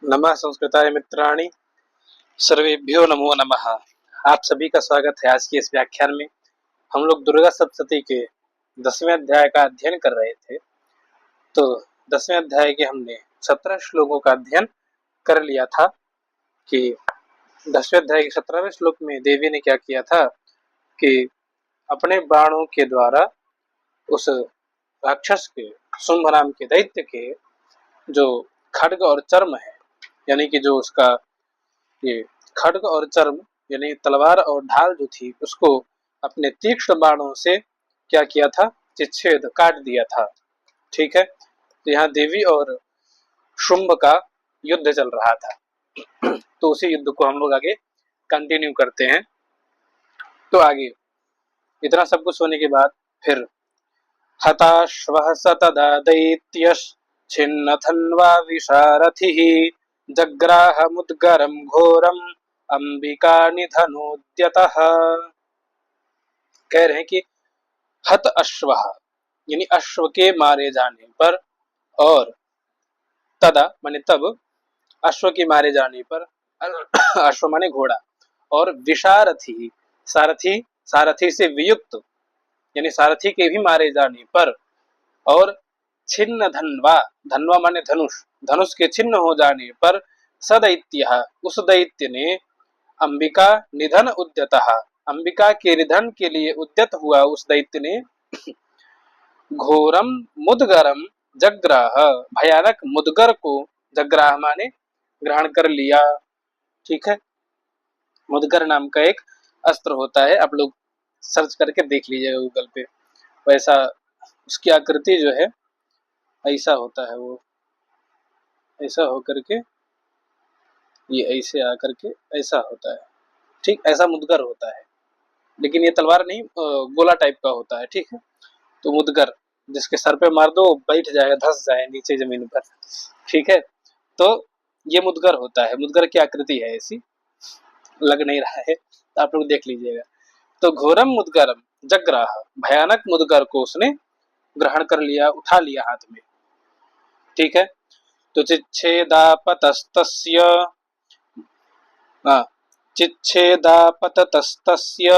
नमः संस्कृताय मित्राणि, सर्वेभ्यो नमो नमः। आप सभी का स्वागत है आज के इस व्याख्यान में। हम लोग दुर्गा सप्तशती के 10वें अध्याय का अध्ययन कर रहे थे। तो 10वें अध्याय के हमने 17 श्लोकों का अध्ययन कर लिया था कि 10वें अध्याय के 17वें श्लोक में देवी ने क्या किया था कि अपने बाणों के द्वारा उस राक्षस के, शुंभ नाम के दैत्य के जो खड्ग और चर्म है, यानी कि जो उसका ये खड्ग और चर्म यानी तलवार और ढाल जो थी, उसको अपने तीक्ष्ण बाणों से क्या किया था, चिच्छेद काट दिया था। ठीक है, तो यहाँ देवी और शुंभ का युद्ध चल रहा था। तो उसी युद्ध को हम लोग आगे कंटिन्यू करते हैं। तो आगे इतना सब कुछ होने के बाद फिर हताश्वः स तदा दैत्यश्छिन्नथन्वा विशारथिः जग्राहमुद्गरं घोरम अंबिका निधनोद्यतः। कह रहे हैं कि हत अश्व यानी अश्व के मारे जाने पर, और तदा माने तब, अश्व के मारे जाने पर, अश्व माने घोड़ा, और विशारथी सारथी, सारथी से वियुक्त यानी सारथी के भी मारे जाने पर, और छिन्न धन्वा, धन्वा माने धनुष, धनुष के छिन्न हो जाने पर सदैत्य उस दैत्य ने अंबिका निधन उद्यतः, अंबिका के निधन के लिए उद्यत हुआ उस दैत्य ने घोरम मुदगरम जग्राह, भयानक मुदगर को, जग्राह माने ग्रहण कर लिया। ठीक है, मुदगर नाम का एक अस्त्र होता है, आप लोग सर्च करके देख लीजिएगा गूगल पे। वैसा उसकी आकृति जो है ऐसा होता है, वो ऐसा होकर के, ये ऐसे आकर के ऐसा होता है। ठीक, ऐसा मुदगर होता है, लेकिन ये तलवार नहीं, गोला टाइप का होता है। ठीक है, तो मुदगर जिसके सर पे मार दो बैठ जाएगा, धस जाए नीचे जमीन पर। ठीक है, तो ये मुदगर होता है, मुदगर की आकृति है ऐसी, लग नहीं रहा है तो आप लोग देख लीजिएगा। तो घोरम मुदगरम जग्राह, भयानक मुदगर को उसने ग्रहण कर लिया, उठा लिया हाथ में। ठीक है, तो चिच्छेदापतस्तस्य चिच्छेदापततस्तस्य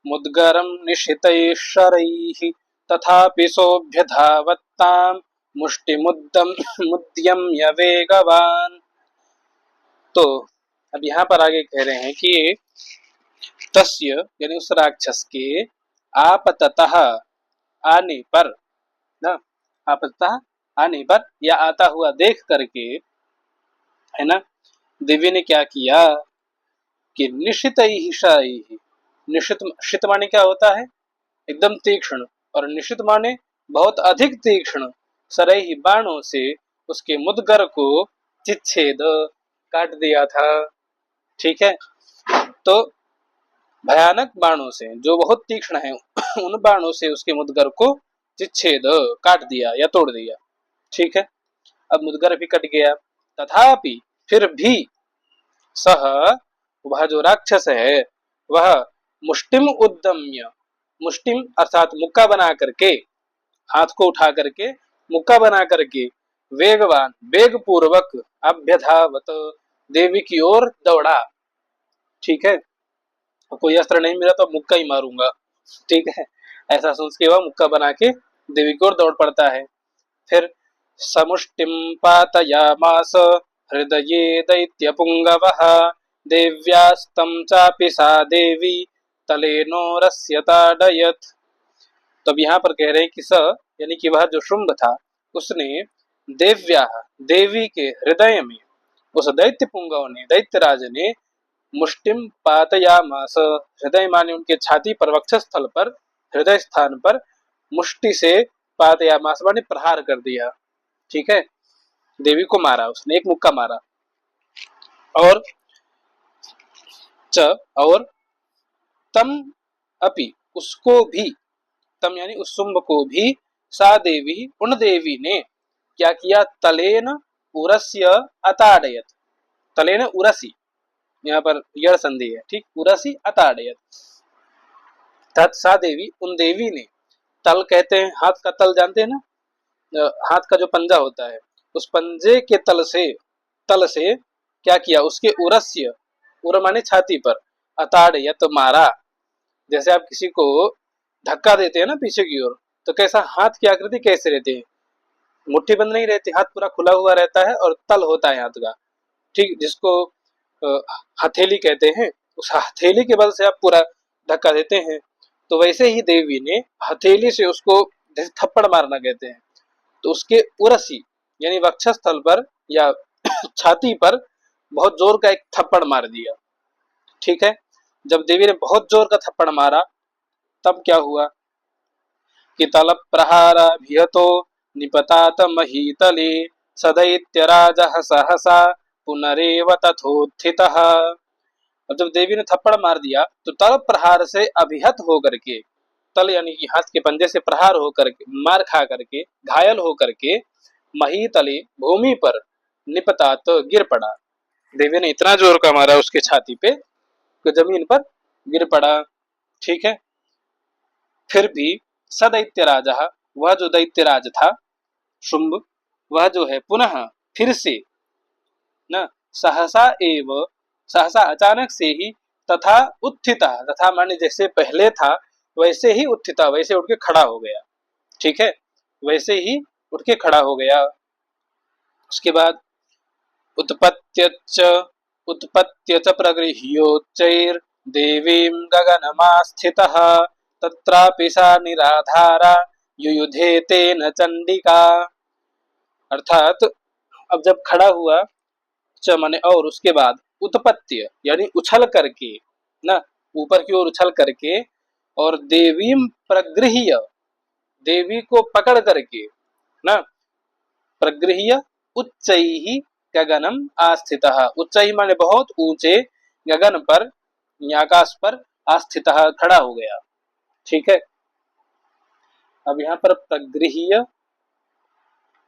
मुद्गरं निशितैः शरैः तथापि सोऽभ्यधावत्तां मुद्यम्य वेगवान्। तो अब यहाँ पर आगे कह रहे हैं कि तस्य यानी उस राक्षस के आपततः आने पर, ना, आपततः आने पर या आता हुआ देख करके, है ना, देवी ने क्या किया कि निशितैः शरैः, निशित शित माने क्या होता है, एकदम तीक्ष्ण, और निशित माने बहुत अधिक तीक्ष्ण, शरैः बाणों से उसके मुदगर को चिच्छेद काट दिया था। ठीक है, तो भयानक बाणों से जो बहुत तीक्ष्ण है उन बाणों से उसके मुदगर को चिच्छेद काट दिया या तोड़ दिया। ठीक है, अब मुदगर भी कट गया, तथापि फिर भी सह, वह जो राक्षस है वह मुष्टिम उद्दम्य, मुष्टिम अर्थात मुक्का बना करके, हाथ को उठा करके मुक्का बना करके, वेगवान वेग पूर्वक, अभ्यधावत देवी की ओर दौड़ा। ठीक है, कोई अस्त्र नहीं मिला तो मुक्का ही मारूंगा। ठीक है, ऐसा सोच के वह मुक्का बना के देवी की ओर दौड़ पड़ता है। फिर समुष्टिम पातयामास हृदये दैत्यपुंगवः देव्यास्तं चापि सा देवी तलेनोरस्य ताडयत्। तो अब यहाँ पर कह रहे हैं कि स यानी कि वह जो शुंभ था, उसने देव्या देवी के हृदय में, उस दैत्य पुंगव ने, दैत्यराज ने मुष्टिम पातयामास, हृदय माने उनके छाती पर, वक्षस्थल पर, हृदय स्थान पर मुष्टि से, पातयामास माने प्रहार कर दिया। ठीक है, देवी को मारा, उसने एक मुक्का मारा। और च, और तम अपि, उसको भी, तम यानी उस शुंभ को भी, सा देवी उन देवी ने क्या किया, तलेन उरस्य अताड़यत, तलेन उरसी, यहाँ पर यड़ संधि है। ठीक, उरसी अताड़यत, तत् सा देवी उन देवी ने, तल कहते हैं हाथ का तल, जानते हैं ना, हाथ का जो पंजा होता है, उस पंजे के तल से तल से क्या किया, उसके उरस्य, उर माने छाती पर, अताड़यत मारा। जैसे आप किसी को धक्का देते हैं ना पीछे की ओर, तो कैसा हाथ की आकृति कैसे रहती है, मुट्ठी बंद नहीं रहती, हाथ पूरा खुला हुआ रहता है और तल होता है हाथ का, ठीक, जिसको हथेली कहते हैं। उस हथेली के बल से आप पूरा धक्का देते हैं। तो वैसे ही देवी ने हथेली से उसको, जैसे थप्पड़ मारना कहते हैं, तो उसके उरसी यानी वक्षस्थल पर या छाती पर बहुत जोर का एक थप्पड़ मार दिया। ठीक है, जब देवी ने बहुत जोर का थप्पड़ मारा तब क्या हुआ कि तल प्रहाराभिहतो निपतात महीतले सदैत्यराजः सहसा पुनरेव तथोत्थितः। और जब देवी ने थप्पड़ मार दिया तो तल प्रहार से अभिहत होकर के, तल यानी कि हाथ के पंजे से प्रहार होकर के, मार खा करके, घायल होकर के, महीतले भूमि पर, निपतात गिर पड़ा। देवी ने इतना जोर का मारा उसके छाती पे कि जमीन पर गिर पड़ा। ठीक है, फिर भी सदैत्य राजा, वह जो दैत्यराज था शुंभ, वह जो है पुनः फिर से न सहसा एव, सहसा अचानक से ही, तथा उत्थिता, तथा माने जैसे पहले था वैसे ही उत्थिता, वैसे उठ के खड़ा हो गया। ठीक है, वैसे ही उठ के खड़ा हो गया। उसके बाद उत्पत्त्यच उत्पत्त्यच प्रगृह्योच्चैर देवीं गगनमास्थितः तत्रापि सा निराधारा युयुधे तेन चंडिका। अर्थात अब जब खड़ा हुआ, च माने और, उसके बाद उत्पत्ति यानी उछल करके ना, ऊपर की ओर उछल करके, और देवी प्रगृह्य, देवी को पकड़ करके ना, प्रगृह्य उच्चैहि गगनम आस्थितः, उच्चैहि माने बहुत ऊंचे, गगन पर, आकाश पर, आस्थितः खड़ा हो गया। ठीक है, अब यहाँ पर प्रगृह्य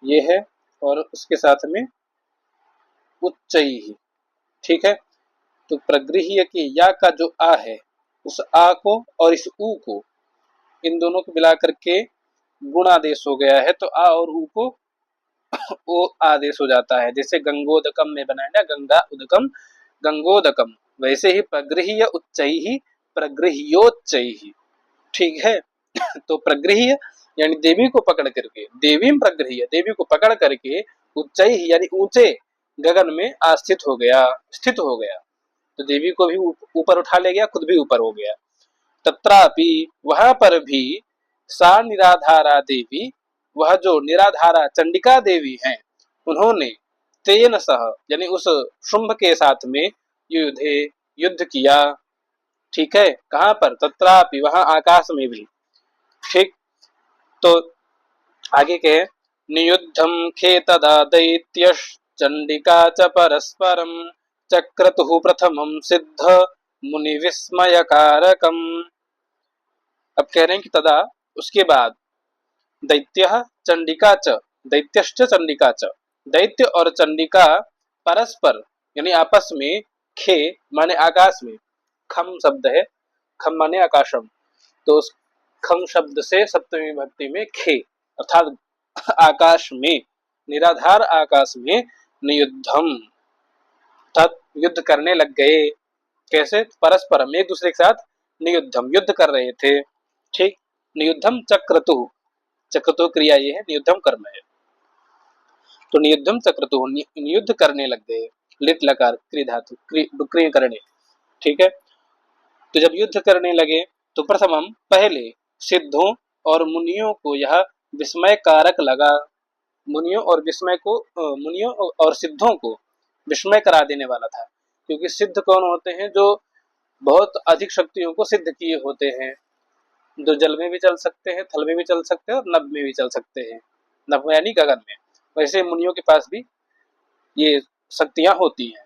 ये है और उसके साथ में उच्चैहि। ठीक है, तो प्रगृह्य के या का जो आ है, उस आ को और इस ऊ को, इन दोनों को मिलाकर के गुणादेश हो गया है, तो आ और ऊ को ओ आदेश हो जाता है। जैसे गंगोदकम में बनाया ना, गंगा उदकम गंगोदकम, वैसे ही प्रगृह्य उच्चैहि प्रगृह्योच्चैहि। ठीक है, तो प्रगृह्य यानी देवी को पकड़ करके, देवी प्रगृह्य, देवी को पकड़ करके, उच्चैहि यानी ऊंचे गगन में आस्थित हो गया, स्थित हो गया। तो देवी को भी ऊपर उठा ले गया, खुद भी ऊपर हो गया। तत्रापि वहां पर भी सा निराधारा देवी, वह जो निराधारा चंडिका देवी हैं, उन्होंने तेन सह यानी उस शुंभ के साथ में युद्धे, युद्ध किया। ठीक है, कहां पर, तत्रापि वहां आकाश में भी। ठीक, तो आगे के नियुद्धम खेतदा दैत्य चंडिका च परस्परम चक्रतुः प्रथमं सिद्ध मुनि विस्मय कारकम। अब कह रहे हैं कि तदा, उसके बाद, दैत्य चंडिका च, दैत्यश्च चंडिका च, दैत्य और चंडिका परस्पर यानी आपस में, खे माने आकाश में, खम शब्द है, खम माने आकाशम, तो उस खम शब्द से सप्तमी विभक्ति में खे अर्थात आकाश में, निराधार आकाश में, नियुद्धम अर्थात युद्ध करने लग गए। कैसे, परस्परम एक दूसरे के साथ, नियुद्धम युद्ध कर रहे थे। ठीक, नियुद्धम चक्रतु, चक्रतु क्रिया ये है, नियुद्धम कर्म है, तो नियुद्धम चक्रतु नियुद्ध करने लग गए, लिट लकार क्री धातु क्रिय करने। ठीक है, तो जब युद्ध करने लगे तो प्रथमम पहले, सिद्धों और मुनियों को यह विस्मय कारक लगा, मुनियों और विस्मय को, मुनियों और सिद्धों को विस्मय करा देने वाला था। क्योंकि सिद्ध कौन होते हैं, जो बहुत अधिक शक्तियों को सिद्ध किए होते हैं, जो जल में भी चल सकते हैं, थल में भी चल सकते हैं और नभ में भी चल सकते हैं, नभ यानी गगन में। वैसे मुनियों के पास भी ये शक्तियां होती हैं।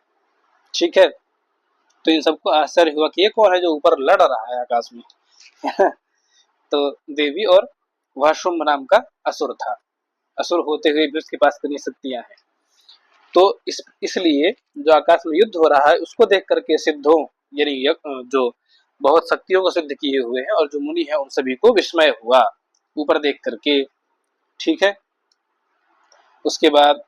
ठीक है, तो इन सबको आश्चर्य हुआ कि ये कौन है जो ऊपर लड़ रहा है आकाश में। तो देवी और वह शुंभ नाम का असुर था, असुर होते हुए भी उसके पास इतनी शक्तियां हैं। तो इसलिए जो आकाश में युद्ध हो रहा है उसको देख करके सिद्धों यानी जो बहुत शक्तियों को सिद्ध किए हुए हैं और जो मुनि है उन सभी को विस्मय हुआ ऊपर देख करके। ठीक है, उसके बाद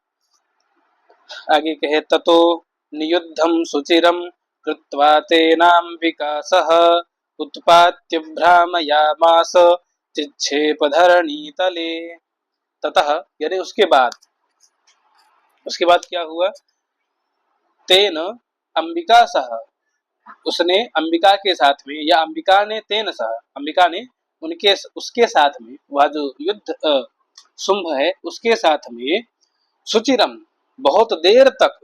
आगे कहे ततो नियुद्धं सुचिरं कृत्वा तेनाम्बिका सह उत्पात्य भ्रामयामास चिच्छेपधरणीतले। ततः यानी उसके बाद क्या हुआ? तेन अंबिका सह, उसने अंबिका के साथ में, या अंबिका ने तेन सह, अंबिका ने उनके उसके साथ में, वह जो युद्ध शुंभ है उसके साथ में, सुचिरम बहुत देर तक,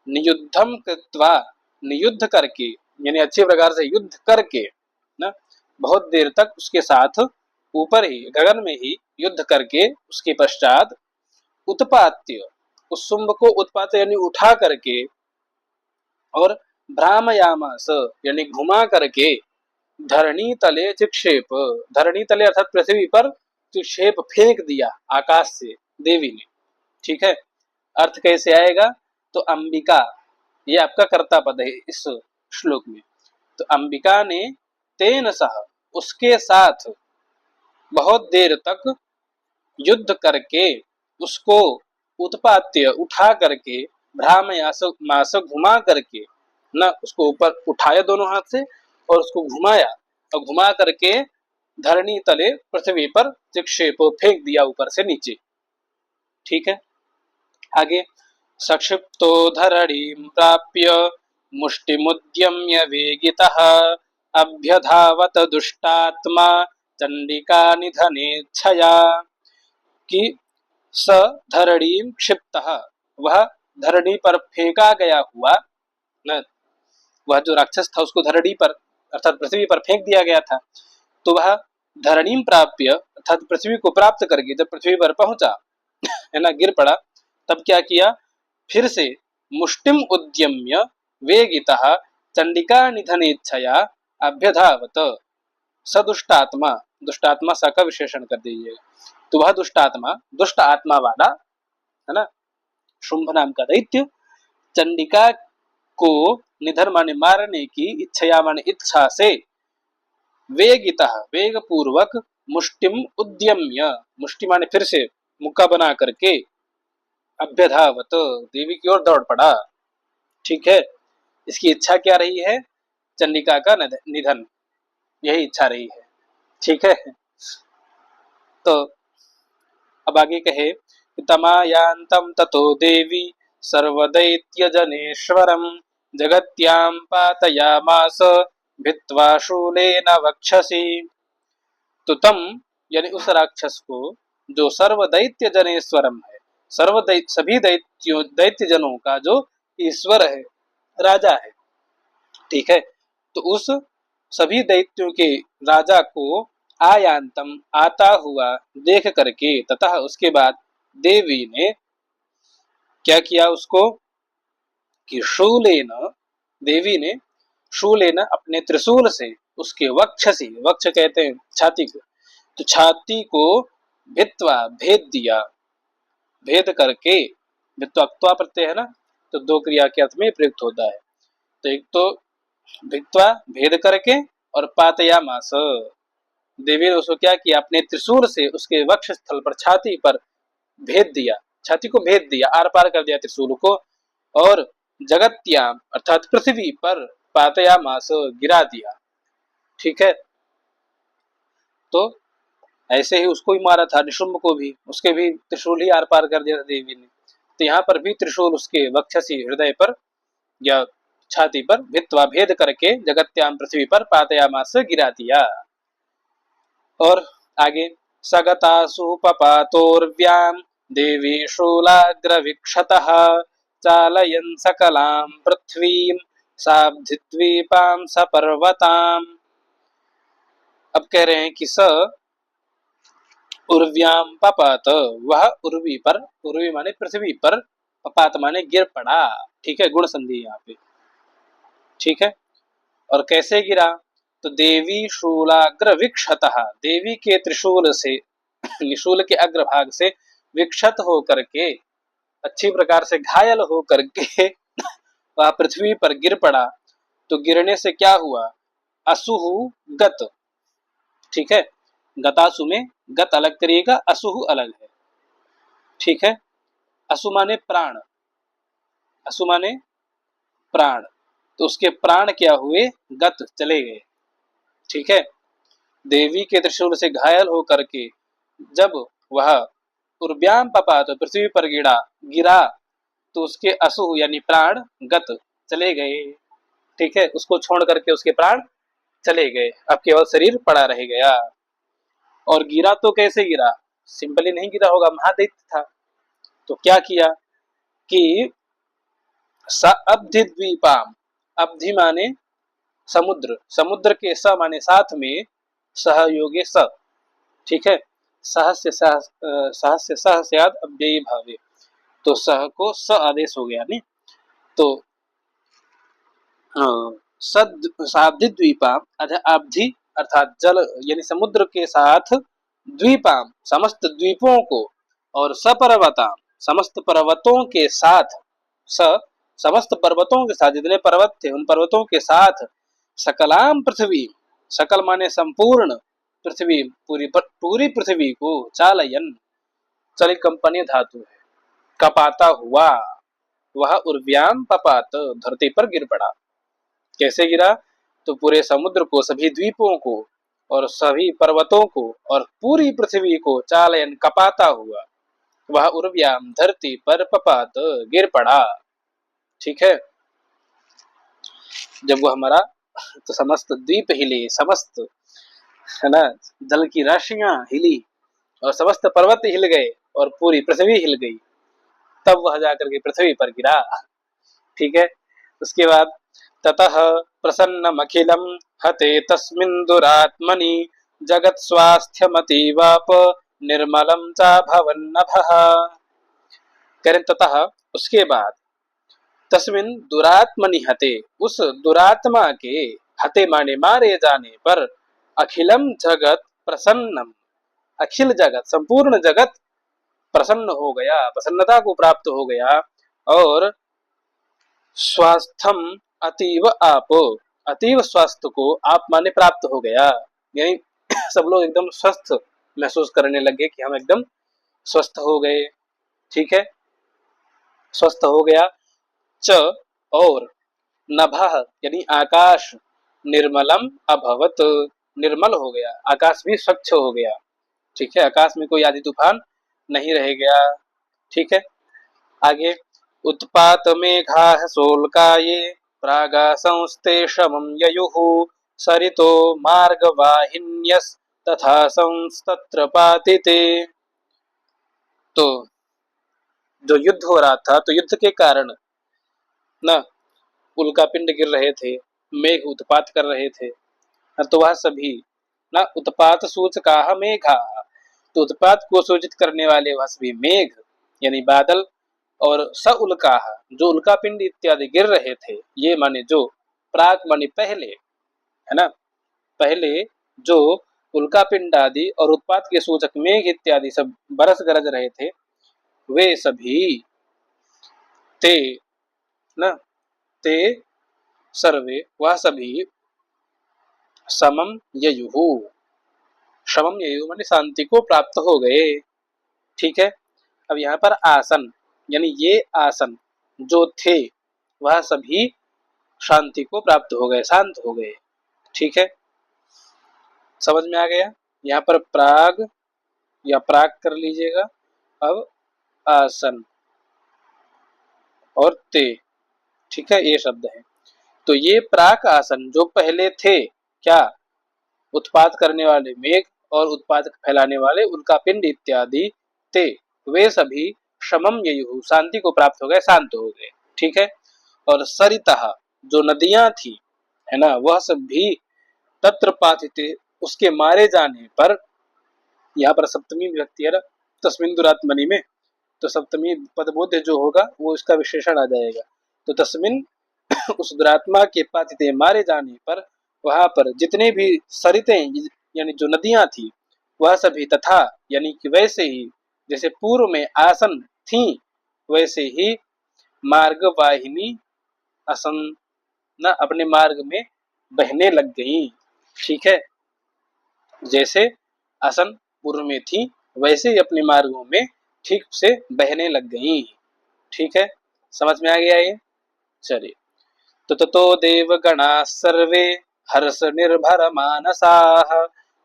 नियुद्धम कृत्वा नियुद्ध करके, यानी अच्छे प्रकार से युद्ध करके ना, बहुत देर तक उसके साथ ऊपर ही गगन में ही युद्ध करके, उसके पश्चात उत्पात्य, उस शुंभ को उत्पात यानी उठा करके, और भ्रामयामास यानी घुमा करके, धरणी तले चिक्षेप, धरणी तले अर्थात पृथ्वी पर चिक्षेप फेंक दिया आकाश से देवी ने। ठीक है, अर्थ कैसे आएगा? तो अंबिका, ये आपका कर्ता पद है इस श्लोक में। तो अंबिका ने तेन सह, उसके साथ बहुत देर तक युद्ध करके, उसको उत्पात्य उठा करके, भ्रामयास मास घुमा करके ना, उसको ऊपर उठाया दोनों हाथ से और उसको घुमाया, और घुमा करके धरणी तले पृथ्वी पर चिक्षेप फेंक दिया ऊपर से नीचे। ठीक है, आगे सक्षिप्तो धरणीं प्राप्य मुष्टिमुद्यम्य वेगितः अभ्यधावत दुष्टात्मा चंडिका निधनेच्छया। कि स धरणीं क्षिप्तः, वह धरणी पर फेंका गया हुआ न, वह जो राक्षस था उसको धरणी पर अर्थात पृथ्वी पर फेंक दिया गया था। तो वह धरणीं प्राप्य अर्थात पृथ्वी को प्राप्त करके जब पृथ्वी पर पहुंचा है ना, गिर पड़ा, तब क्या किया? फिर से मुष्टिम उद्यम्य वेगितः चंडिका निधनेच्छया अभ्यधावत सदुष्टात्मा, दुष्टात्मा सा का विशेषण कर दीजिएगा। तो वह दुष्टात्मा, दुष्ट आत्मा वाला है ना, शुंभ नाम का दैत्य, चंडिका को निधन माने मारने की, इच्छया माने इच्छा से, वेगितः वेग पूर्वक, मुष्टिम उद्यम्य, मुष्टि माने फिर से मुक्का बना करके, अभ्यधावत देवी की ओर दौड़ पड़ा। ठीक है, इसकी इच्छा क्या रही है? चंडिका का निधन, यही इच्छा रही है। ठीक है, तो अब आगे कहे तमायांतम ततो देवी सर्वदैत्यजनेश्वरम जगत्यां पातयामास भित्वा शूलेन वक्षसि। तो तम यानी उस राक्षस को, जो सर्व दैत्य जनेश्वरम है, सभी दैत्य जनों का जो ईश्वर है, राजा है। ठीक है, तो उस सभी दैत्यों के राजा को आयांतम आता हुआ देख करके, तथा उसके बाद देवी ने क्या किया उसको? कि शूलेन, देवी ने शूलेन अपने त्रिशूल से उसके वक्षसी, वक्ष कहते हैं छाती को, तो छाती को भित्वा भेद दिया, भेद करके, भित्वा क्त्वा प्रत्यय है ना, तो दो क्रिया के अर्थ में प्रयुक्त होता है। तो एक तो भित्वा भेद करके, और पातया मास, देवी ने उसको क्या किया? अपने त्रिशूल से उसके वक्ष स्थल पर, छाती पर भेद दिया, छाती को भेद दिया, आर पार कर दिया त्रिशूल को, और जगत्याम अर्थात पृथ्वी पर पातया मास गिरा दिया। ठीक है, तो ऐसे ही उसको ही मारा था, निशुंभ को भी, उसके भी त्रिशूल ही आर पार कर दिया था देवी ने। तो यहाँ पर भी त्रिशूल उसके वक्षसी हृदय पर या छाती पर भित्वा भेद करके जगत्याम पृथ्वी पर पातयामास गिरा दिया। और आगे सगतासु पपातोर्व्याम देवी शूलाग्रवीक्षतः चालयन् सकलां पृथ्वीं साब्धिद्वीपां सपर्वताम्। अब कह रहे हैं कि स उर्व्याम पपात, वह उर्वी पर, उर्वी माने पृथ्वी पर, पपात माने गिर पड़ा। ठीक है, गुण संधि यहाँ पे। ठीक है, और कैसे गिरा? तो देवी शूलाग्र विक्षतः, देवी के त्रिशूल से, निशूल के अग्रभाग से विक्षत हो करके, अच्छी प्रकार से घायल हो करके वह पृथ्वी पर गिर पड़ा। तो गिरने से क्या हुआ? असुहु गत। ठीक है, गतासु में गत अलग करिएगा, असुहु अलग है। ठीक है, असु माने प्राण, असु माने प्राण, तो उसके प्राण क्या हुए, गत चले गए। ठीक है, देवी के त्रिशूल से घायल होकर के जब वह उर्व्याम पपा तो पृथ्वी पर गिरा गिरा तो उसके असु यानी प्राण गत चले गए। ठीक है, उसको छोड़ करके उसके प्राण चले गए, अब केवल शरीर पड़ा रह गया। और गिरा तो कैसे गिरा, सिंपली नहीं गिरा होगा, महादैत्य था। तो क्या किया कि स अब्धि द्वीपाम, अब्धि माने समुद्र, समुद्र के स माने साथ में, सहयोगे स। ठीक है, सहस्य सहस्य सहस्याद अव्ययी भावे, तो सह को स आदेश हो गया नहीं। तो साब्धि द्वीपाम अब्धि अर्थात जल यानी समुद्र के साथ, द्वीपाम समस्त द्वीपों को, और सपर्वताम समस्त पर्वतों के साथ, स समस्त पर्वतों के साथ, जितने पर्वत थे उन पर्वतों के साथ, सकलाम पृथ्वी, सकल माने संपूर्ण पृथ्वी, पूरी पृथ्वी को, चालयन चल कंपनी धातु है, कपाता हुआ, वह उर्व्याम पपात धरती पर गिर पड़ा। कैसे गिरा, तो पूरे समुद्र को, सभी द्वीपों को और सभी पर्वतों को और पूरी पृथ्वी को चालयन कपाता हुआ, वह उर्व्याम धरती पर पपात गिर पड़ा। ठीक है, जब वो हमारा, तो समस्त द्वीप हिले, समस्त है ना जल की राशियां हिली और समस्त पर्वत हिल गए और पूरी पृथ्वी हिल गई, तब वह जाकर के पृथ्वी पर गिरा। ठीक है, उसके बाद ततः प्रसन्नमखिलं हते तस्मिन् दुरात्मनि जगत् स्वास्थ्यमतीवाप निर्मलं चाभवन्नभः। करें ततः उसके बाद, तस्मिन् दुरात्मनि हते उस दुरात्मा के, हते माने मारे जाने पर, अखिलम जगत प्रसन्नम अखिल जगत संपूर्ण जगत प्रसन्न हो गया, प्रसन्नता को प्राप्त हो गया। और स्वास्थ्यम अतीव आप, अतीव स्वास्थ्य को आप माने प्राप्त हो गया, यानी सब लोग एकदम स्वस्थ महसूस करने लगे कि हम एकदम स्वस्थ हो गए। ठीक है, स्वस्थ हो गया। च और नभः यानी आकाश, निर्मलम अभवत निर्मल हो गया, आकाश भी स्वच्छ हो गया। ठीक है, आकाश में कोई आदि तूफान नहीं रह गया। ठीक है, आगे उत्पात मेघा सोलकाये प्रागा संस्ते शमं ययुः सरितो मार्गवाहिन्यस् तथा संस्तत्र पातिते। तो जो युद्ध हो रहा था, तो युद्ध के कारण न उल्कापिंड गिर रहे थे, मेघ उत्पात कर रहे थे, तो वह सभी न उत्पात सूचका मेघा, तो उत्पात को सूचित करने वाले वह सभी मेघ यानी बादल, और स उल्का जो उल्कापिंड इत्यादि गिर रहे थे, ये माने जो प्राक माने पहले, है ना, पहले जो उल्कापिंड आदि और उत्पात के सूचक मेघ इत्यादि सब बरस गरज रहे थे, वे सभी ते न ते सर्वे वह सभी समम ययुहु, समम ययु माने शांति को प्राप्त हो गए। ठीक है, अब यहाँ पर आसन यानी ये आसन जो थे वह सभी शांति को प्राप्त हो गए, शांत हो गए। ठीक है, समझ में आ गया। यहाँ पर प्राग या प्राग कर लीजिएगा। अब आसन और ते, ठीक है, ये शब्द है। तो ये प्राक आसन जो पहले थे, क्या, उत्पात करने वाले मेघ और उत्पात फैलाने वाले उल्कापिंड इत्यादि, ते वे सभी शमम ययुः शांति को प्राप्त हो गए, शांत हो गए। ठीक है, और सरितः जो नदियां थी, है ना, वह सब भी तत्र पातिते उसके मारे जाने पर, यहाँ पर सप्तमी विभक्ति है ना तस्मिन् दुरात्मनि में, तो सप्तमी पदबोध्य जो होगा वो इसका विशेषण आ जाएगा। तो तस्मिन् उस दुरात्मा के पातिते मारे जाने पर, वहां पर जितने भी सरितें यानी जो नदियां थी वह सभी, तथा यानी कि वैसे ही, जैसे पूर्व में आसन थी वैसे ही मार्ग वाहिनी असन न अपने मार्ग में बहने लग गई। ठीक है, जैसे आसन पूर्व में थी वैसे ही अपने मार्गों में ठीक से बहने लग गई। ठीक है, समझ में आ गया ये? चलिए, तो ततो देवगणाः सर्वे हर्ष निर्भर मानसाः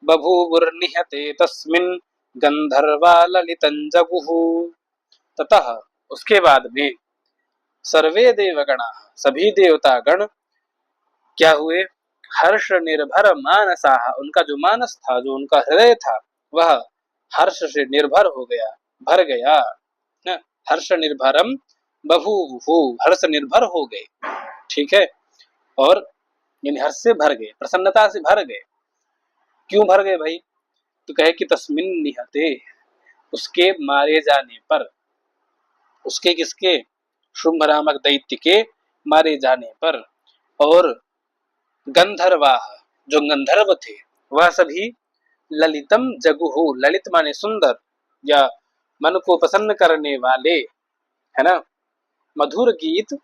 बभूवुर्निहते तस्मिन् गंधर्वा ललितं जगुः। ततः उसके बाद में सर्वे देवगणाः सभी देवता गण क्या हुए? हर्ष निर्भर मानसाः उनका जो मानस था, जो उनका हृदय था, वह हर्ष से निर्भर हो गया, भर गया। न हर्ष निर्भरम बभूवुः हर्ष निर्भर हो गए। ठीक है, और यानी हर्ष से भर गए, प्रसन्नता से भर गए। क्यों भर गए भाई? तो कहे कि तस्मिन निहते उसके मारे जाने पर, उसके किसके? शुंभ नामक दैत्य के मारे जाने पर। और गंधर्वाः जो गंधर्व थे वह सभी ललितम जगुहु, ललित माने सुंदर या मन को प्रसन्न करने वाले, है ना, मधुर गीत,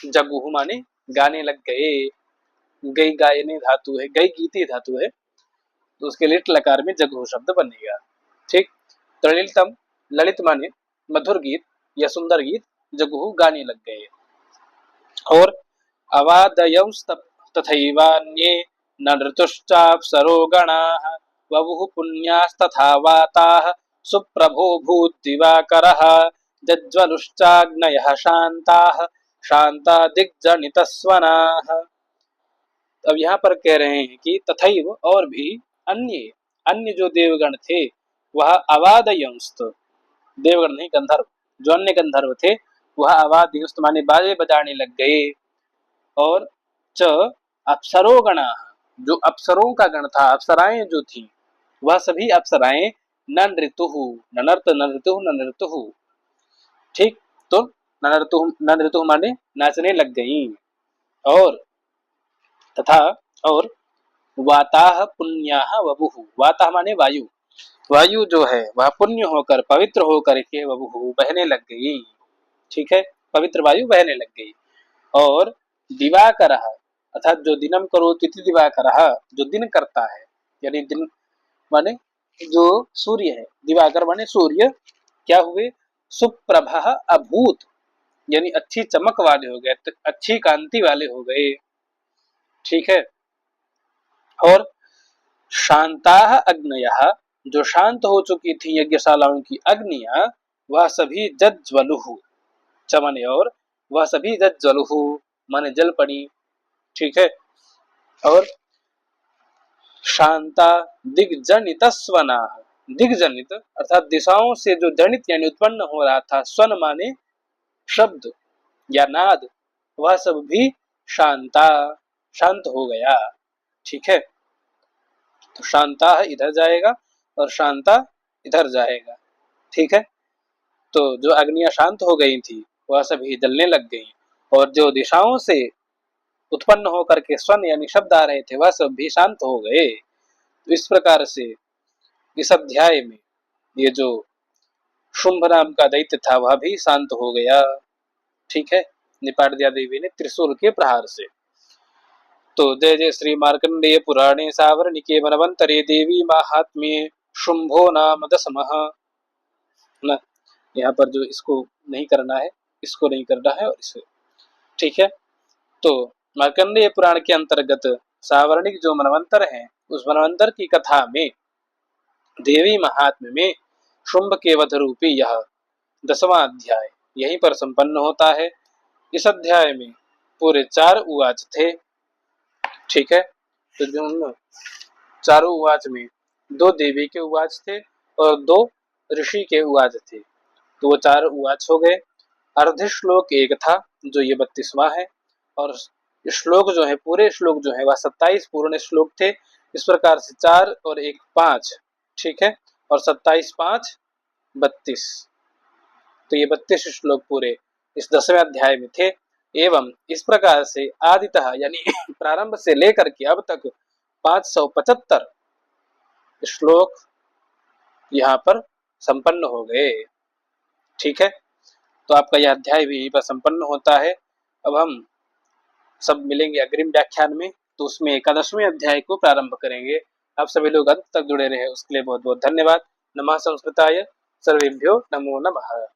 जगुहु माने गाने लग गए। गई गायने धातु है, गई गीति धातु है, तो उसके लिट लकार में जगुहु शब्द बनेगा। ठीक, तो ललितम, ललित माने मधुर गीत या सुंदर गीत, जगुहु गाने लग गए। और अवादयंस्तप तथैवान्ये नृतुश्चाप्सरो गणाः ववुः पुण्यास्तथा वाताः सुप्रभो भूद्दिवाकरः जज्ज्वलुश्चाग्नयः शान्ताः शांता दिग्जनितस्वनाः। अब यहाँ पर कह रहे हैं कि तथैव और भी अन्य अन्य जो देवगण थे वह अवादयंस्त, देवगण नहीं गंधर्व, जो अन्य गंधर्व थे वह अवादयंस्त माने बाजे बजाने लग गए। और च अप्सरोगणा जो अप्सरों का गण था, अप्सराएं जो थी वह सभी अप्सराएं ननऋतुः ननर्त ननऋतुः ननऋतुः। ठीक, तो ननऋतुः ननऋतुः माने नाचने लग गई। और तथा और वाताः पुण्याः वपुः, वाताः माने वायु, वायु जो है वह पुण्य होकर पवित्र होकर के वपुः बहने लग गई। ठीक है, पवित्र वायु बहने लग गई। और दिवाकरः अर्थात जो दिनम करोति इति दिवाकरः जो दिन करता है, यानी दिन माने जो सूर्य है, दिवाकर माने सूर्य, क्या हुए? सुप्रभः अभूत, यानी अच्छी चमक वाले हो गए, अच्छी कांति वाले हो गए। ठीक है, और शांताः अग्नयः जो शांत हो चुकी थी यज्ञशालाओं की अग्नियां, वह सभी जज्ज्वलुः चमने, और वह सभी जज्ज्वलुः माने जल पड़ी। ठीक है, और शांता दिग्जनितस्वना, दिग्जनित अर्थात दिशाओं से जो जनित यानी उत्पन्न हो रहा था, स्वन माने शब्द या नाद, वह सब भी शांता शांत हो गया। ठीक है, तो शांता इधर जाएगा और शांता इधर जाएगा। ठीक है, तो जो अग्नियां शांत हो गई थी वह सभी जलने लग गई, और जो दिशाओं से उत्पन्न होकर के स्वन यानी शब्द आ रहे थे वह सब भी शांत हो गए। तो इस प्रकार से इस अध्याय में ये जो शुंभ नाम का दैत्य था वह भी शांत हो गया। ठीक है, निपाट दिया देवी ने त्रिशूल के प्रहार से। तो जय जय श्री मार्कंडेय पुराणे सावर्णिके मनवंतरे देवी महात्म्ये शुंभो नाम दशमः। ना, यहाँ पर जो इसको नहीं करना है, इसको नहीं करना है, और इसे ठीक है। तो मार्कंडेय पुराण के अंतर्गत सावर्णिक जो मनवंतर है, उस मनवंतर की कथा में देवी महात्म्य में शुंभ के वध रूपी यह 10वां अध्याय यहीं पर संपन्न होता है। इस अध्याय में पूरे 4 उवाच थे। ठीक है, तो जो चारों उवाच में 2 देवी के उवाच थे और 2 ऋषि के उवाच थे, तो वो 4 उवाच हो गए। अर्ध श्लोक एक था जो ये 32वां है, और श्लोक जो है पूरे श्लोक जो है वह 27 पूर्ण श्लोक थे। इस प्रकार से 4 और 1 5, ठीक है, और 27 5 32, तो ये 32 श्लोक पूरे इस 10वें अध्याय में थे। एवं इस प्रकार से आदितः यानी प्रारंभ से लेकर के अब तक 575 श्लोक यहाँ पर संपन्न हो गए। ठीक है, तो आपका यह अध्याय भी यहीं पर संपन्न होता है। अब हम सब मिलेंगे अग्रिम व्याख्यान में, तो उसमें 11वें अध्याय को प्रारंभ करेंगे। आप सभी लोग अंत तक जुड़े रहे उसके लिए बहुत बहुत धन्यवाद। नमः संस्कृताय, सर्वेभ्यो नमो नमः।